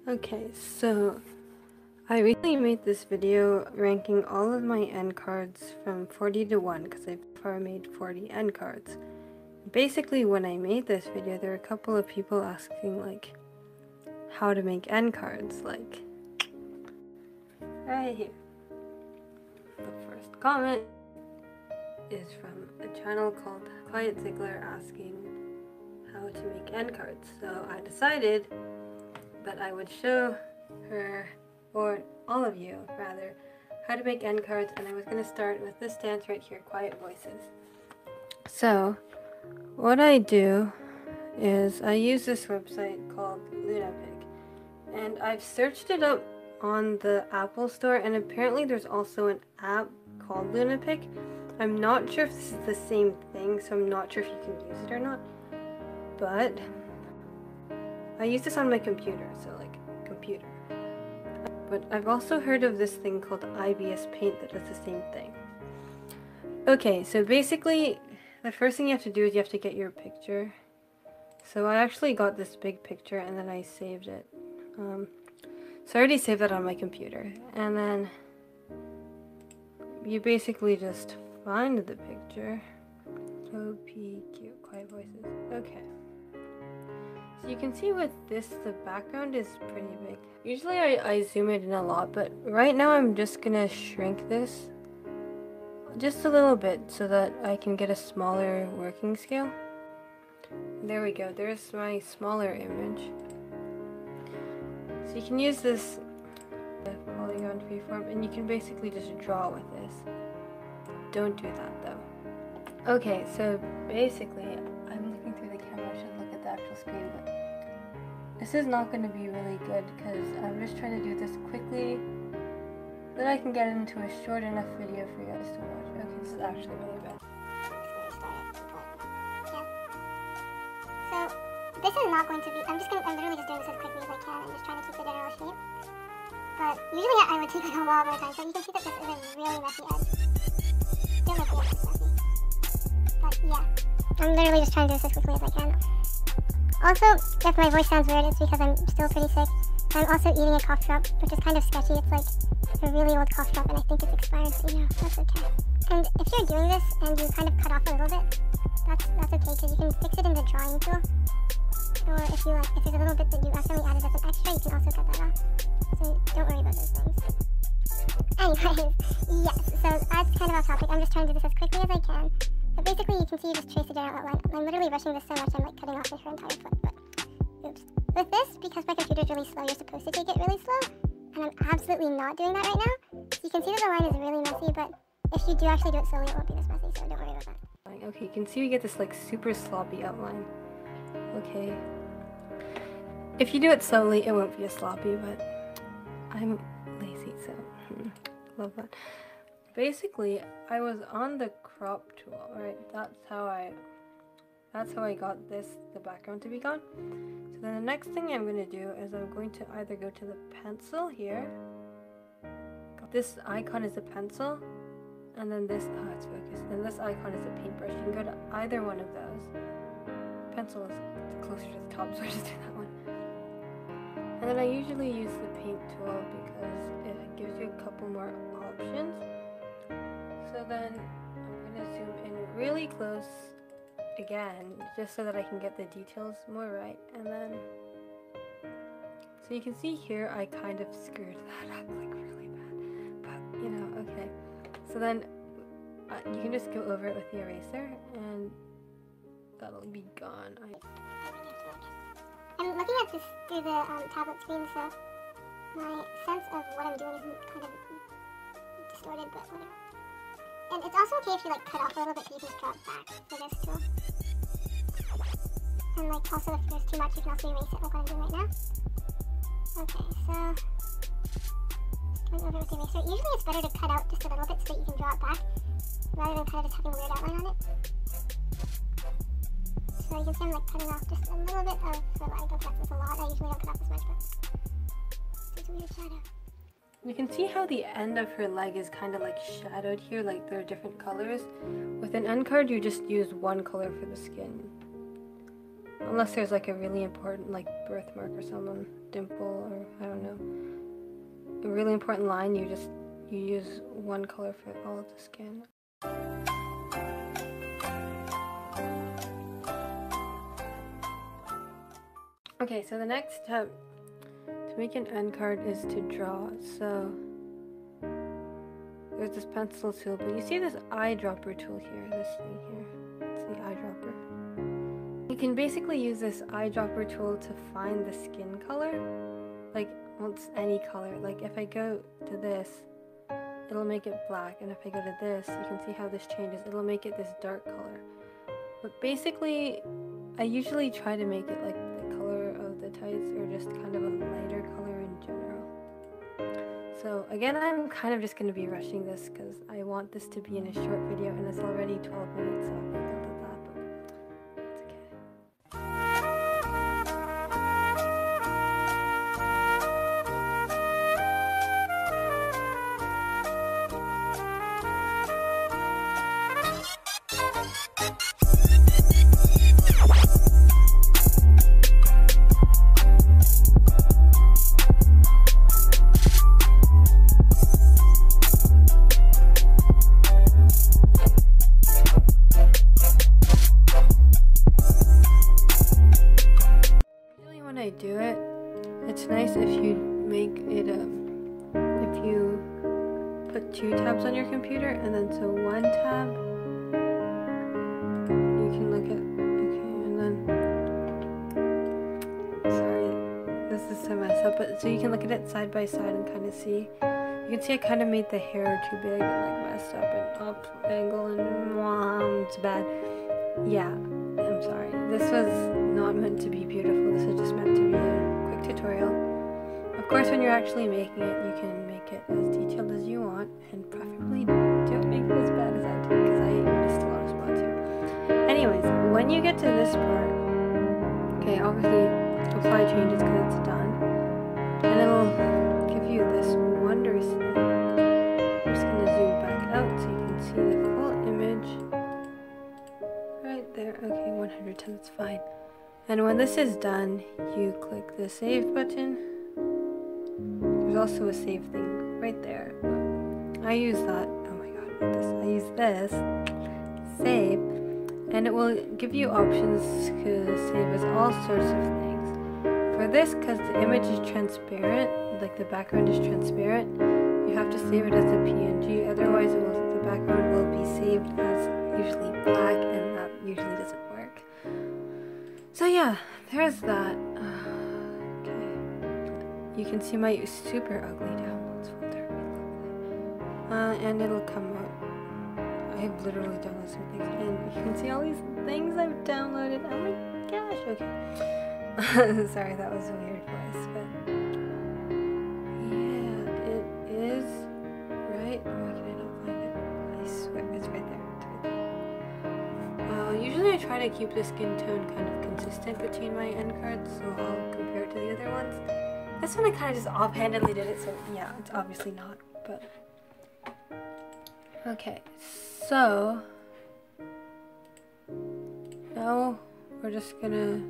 Okay, so I recently made this video ranking all of my end cards from 40 to 1 because I've far made 40 end cards. Basically, when I made this video, there were a couple of people asking like how to make end cards, like right here. The first comment is from a channel called Quiet Ziegler asking how to make end cards. So I decided that I would show her, or all of you rather, how to make end cards, and I was going to start with this stance right here, Quiet Voices. So what I do is I use this website called LunaPic, and I've searched it up on the Apple Store, and apparently there's also an app called LunaPic. I'm not sure if this is the same thing, so I'm not sure if you can use it or not, but I use this on my computer, so like computer. But I've also heard of this thing called IBS Paint that does the same thing. Okay, so basically the first thing you have to do is you have to get your picture. So I actually got this big picture and then I saved it. So I already saved that on my computer. And then you basically just find the picture. OPQ, Quiet Voices. Okay. So you can see with this, the background is pretty big. Usually I zoom it in a lot, but right now I'm just gonna shrink this just a little bit so that I can get a smaller working scale. There we go, there's my smaller image. So you can use this polygon freeform and you can basically just draw with this. Don't do that though. Okay, so basically I'm looking through the camera, I should look at the actual screen, but this is not going to be really good because I'm just trying to do this quickly so that I can get into a short enough video for you guys to watch. Okay, this is actually really bad. So this is not going to be, I'm literally just doing this as quickly as I can and just trying to keep the general shape. But usually I would take like a lot more time, so you can see that this is a really messy edge. Don't make the edge messy. But yeah, I'm literally just trying to do this as quickly as I can. Also, if my voice sounds weird, it's because I'm still pretty sick. I'm also eating a cough drop, which is kind of sketchy. It's like a really old cough drop, and I think it's expired, but you know, that's okay. And if you're doing this and you kind of cut off a little bit, that's okay, because you can fix it in the drawing tool. Or if you like, if there's a little bit that you accidentally added as an extra, you can also cut that off. So don't worry about those things. Anyways, yes, so that's kind of off topic. I'm just trying to do this as quickly as I can. But basically, you can see you just trace the general outline. I'm literally rushing this so much, I'm like cutting off her entire foot, but oops. With this, because my computer's really slow, you're supposed to take it really slow, and I'm absolutely not doing that right now. So you can see that the line is really messy, but if you do actually do it slowly, it won't be this messy, so don't worry about that. Okay, you can see we get this like super sloppy outline. Okay. If you do it slowly, it won't be as sloppy, but I'm lazy, so love that. Basically, I was on the crop tool, right? That's how I got the background to be gone. So then the next thing I'm going to do is I'm going to either go to the pencil here. This icon is a pencil, and then this, it's focused. And this icon is a paintbrush. You can go to either one of those. Pencil is closer to the top, so I just do that one. And then I usually use the paint tool because it gives you a couple more options. So then I'm going to zoom in really close again, just so that I can get the details more right. And then, so you can see here, I kind of screwed that up like really bad, but you know, okay. So then you can just go over it with the eraser and that'll be gone. I'm looking at this through the tablet screen, so my sense of what I'm doing isn't kind of distorted, but whatever. And it's also okay if you like cut off a little bit, so you can just drop back for this tool. And like also if there's too much, you can also erase it like what I'm doing right now. Okay, so going over with the eraser. Usually it's better to cut out just a little bit so that you can draw it back, rather than kind of just having a weird outline on it. So you can see I'm like cutting off just a little bit of the line. Don't cut this a lot. I usually don't cut off this much, but it's a weird shadow. You can see how the end of her leg is kind of like shadowed here, like there are different colors. With an end card, you just use one color for the skin. unless there's like a really important like birthmark or someone, dimple, or I don't know, a really important line, you use one color for all of the skin. Okay, so the next step to make an end card is to draw. So there's this pencil tool, but you see this eyedropper tool here, this thing here. It's the eyedropper. You can basically use this eyedropper tool to find the skin color. Like, well, it's any color. Like if I go to this, it'll make it black, and if I go to this, you can see how this changes. It'll make it this dark color. But basically, I usually try to make it like the color of the tights, or just kind of a lighter color in general. So again, I'm kind of just going to be rushing this because I want this to be in a short video, and it's already 12 minutes, so I failed at that, but it's okay. I do it, it's nice if you make it if you put 2 tabs on your computer, and then so 1 tab you can look at, okay, and then sorry, this is so messed up, but so you can look at it side by side and kind of see. You can see I kind of made the hair too big and like messed up and up angle, and it's bad. Yeah, I'm sorry. This was not meant to be beautiful. This is just meant to be a quick tutorial. Of course, when you're actually making it, you can make it as detailed as you want, and preferably don't make it as bad as I did, because I missed a lot of spots here. Anyways, when you get to this part, okay, obviously apply changes because it's done, and it'll give you this wondrous thing. I'm just going to zoom back out so you can see the full image. Right there, okay, 110, that's fine. And when this is done, you click the save button. There's also a save thing right there. I use that, oh my god, not this. I use this, save, and it will give you options to save as all sorts of things. For this, because the image is transparent, like the background is transparent, you have to save it as a PNG, otherwise the background will be saved as usually black, and that usually doesn't work. So yeah, there's that. Okay, you can see my super ugly downloads folder, and it'll come up. I've literally downloaded some things, and you can see all these things I've downloaded. Oh my gosh, okay. Sorry, that was a weird voice, but yeah, it is right. Why can I not find it? I swear, it's right there. Usually I try to keep the skin tone kind of consistent between my end cards, so I'll compare it to the other ones. This one I kind of just offhandedly did it, so yeah, it's obviously not, but... Okay, so... now we're just gonna...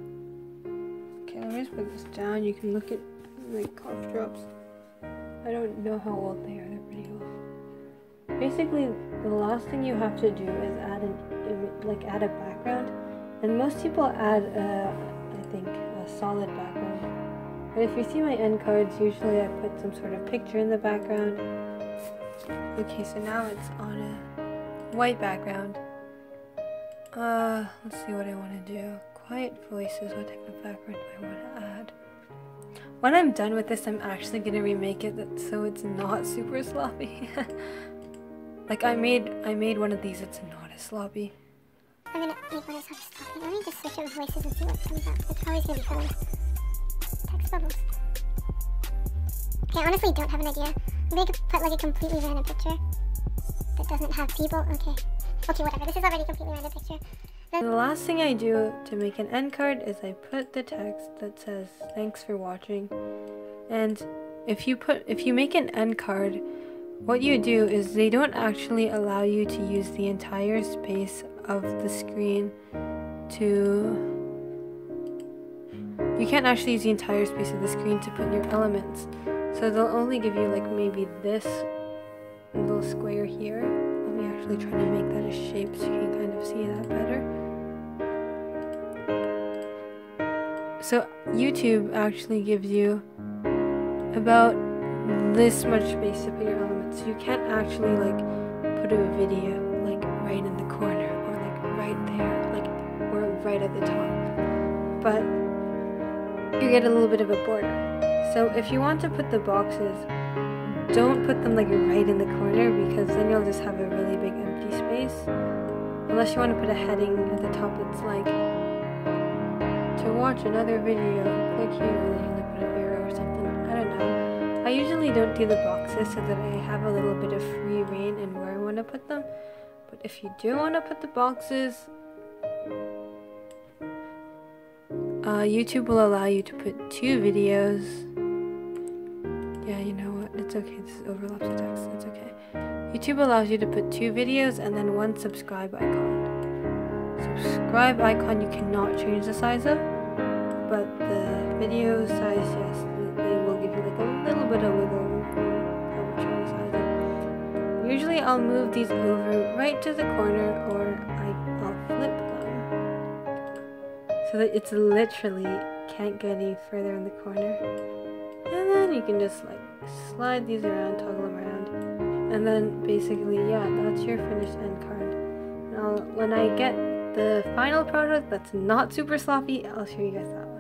Okay, let me just put this down. You can look at my cough drops. I don't know how old they are, they're pretty old. Basically, the last thing you have to do is add add a background, and most people add I think a solid background. But if you see my end cards, usually I put some sort of picture in the background. Okay, so now it's on a white background. Let's see what I want to do. Quiet voices. What type of background do I want to add? When I'm done with this, I'm actually gonna remake it so it's not super sloppy. Like I made one of these, it's not as sloppy. I'm gonna make one that's not as sloppy. Let me just switch out voices and see what comes up. It's always gonna be fun. Text bubbles. Okay, I honestly don't have an idea. Maybe I could put like a completely random picture that doesn't have people. Okay, whatever. This is already a completely random picture. The last thing I do to make an end card is I put the text that says thanks for watching. And if you make an end card, what you do is they don't actually allow you to use the entire space of the screen to you can't actually use the entire space of the screen to put your elements. So they'll only give you like maybe this little square here. Let me actually try to make that a shape so you can kind of see that better. So YouTube actually gives you about this much space to put your elements. So you can't actually like put a video like right in the corner or like right there, like or right at the top. But you get a little bit of a border. So if you want to put the boxes, don't put them like right in the corner, because then you'll just have a really big empty space. Unless you want to put a heading at the top that's like, to watch another video, click here, and then you put an arrow or something. I don't know. I usually don't do the boxes so that I have a little bit of free reign in where I want to put them. But if you do want to put the boxes, YouTube will allow you to put 2 videos. Yeah, you know what? It's okay. This overlaps the text. It's okay. YouTube allows you to put 2 videos and then 1 subscribe icon. Subscribe icon you cannot change the size of, but the video size, yes, they will give you like a little bit of wiggle room for whichever size. Usually I'll move these over right to the corner, or I'll flip them so that it's literally can't get any further in the corner. And then you can just like slide these around, toggle them around, and then basically, yeah, that's your finished end card. Now when I get the final product that's not super sloppy, I'll show you guys that one.